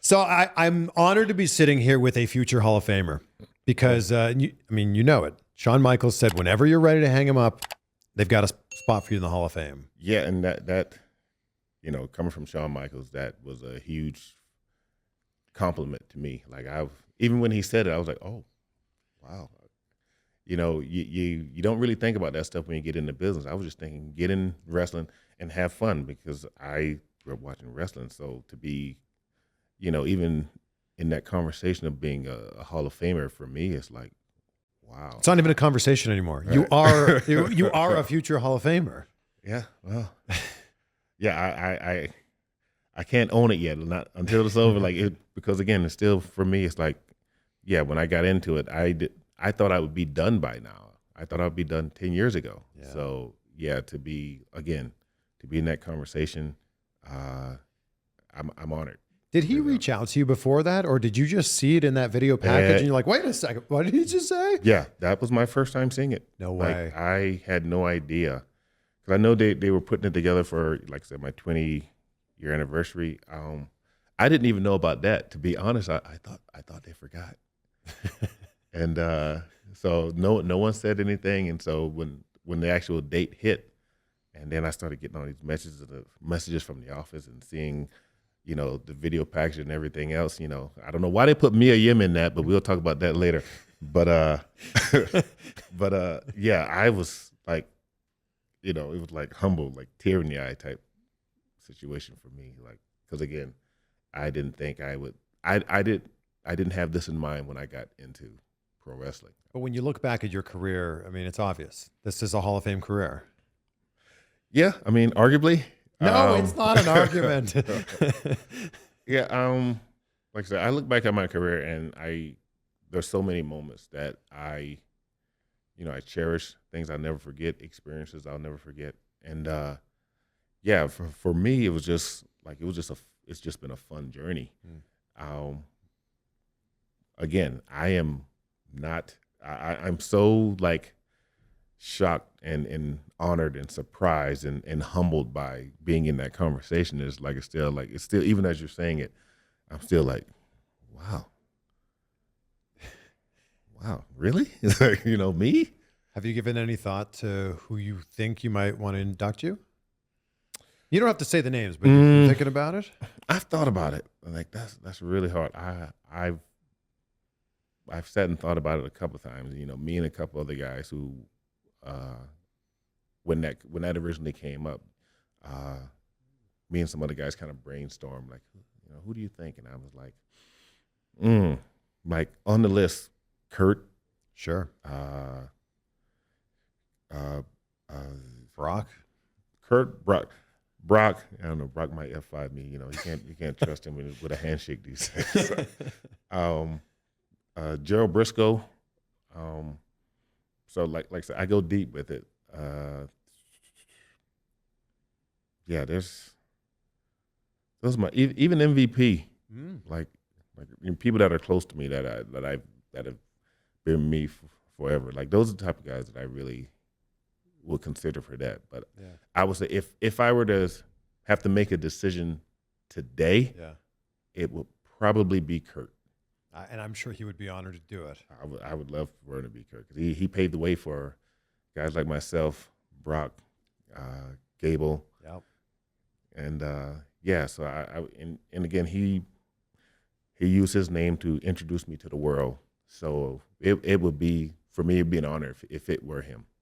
So I'm honored to be sitting here with a future Hall of Famer because, you know it. Shawn Michaels said, whenever you're ready to hang him up, they've got a spot for you in the Hall of Fame. Yeah, and that coming from Shawn Michaels, that was a huge compliment to me. Like even when he said it, I was like, oh, wow. You don't really think about that stuff when you get into business. I was just thinking, get in wrestling and have fun because I grew up watching wrestling. So to be, even in that conversation of being a Hall of Famer for me, it's like, wow. It's not even a conversation anymore. Right. You are a future Hall of Famer. Yeah. Well, yeah, I can't own it yet, not until it's over. Because again, it's still for me. It's like, yeah, when I got into it, I thought I would be done by now. I thought I would be done 10 years ago. Yeah. So yeah, to be in that conversation, I'm honored. Did he reach out to you before that, or did you just see it in that video package and you're like, wait a second, what did he just say? Yeah, that was my first time seeing it. No way. I had no idea. Because I know they were putting it together for, like I said, my 20-year anniversary. I didn't even know about that. To be honest, I thought they forgot. And so no one said anything. And so when the actual date hit, and then I started getting all these messages from the office and seeing, the video package and everything else. I don't know why they put Mia Yim in that, but we'll talk about that later. But yeah, I was like, it was like humble, like tear in the eye type situation for me. Like, because again, I didn't think I would. I didn't have this in mind when I got into pro wrestling. But when you look back at your career, it's obvious. This is a Hall of Fame career. Yeah, arguably. No, it's not an argument. Yeah, like I said, I look back at my career and there's so many moments that I cherish, things I'll never forget, experiences I'll never forget. And yeah, for me, it's just been a fun journey. Again, I'm so like shocked and honored and surprised and humbled by being in that conversation. It's still, even as you're saying it, I'm still like, wow, really? It's like, me? Have you given any thought to who you think you might want to induct you? You don't have to say the names, but you're thinking about it? I've thought about it. Like that's really hard. I've sat and thought about it a couple of times. Me and a couple other guys who, when that originally came up, me and some other guys kind of brainstormed, like, who do you think? And I was like, like on the list, Kurt. Sure. Brock. Kurt, Brock. I don't know. Brock might F5 me. You can't trust him with a handshake these days. Gerald Briscoe. So like I said, I go deep with it. Yeah, those are my even MVP. Like people that are close to me that have been me forever. Like those are the type of guys that I really would consider for that. But yeah. I would say if I were to have to make a decision today, it would probably be Kurt. And I'm sure he would be honored to do it. I would love for him to be Kurt because he paved the way for guys like myself, Brock, Gable, and yeah. So and again he used his name to introduce me to the world. So it would be for me, it'd be an honor if it were him.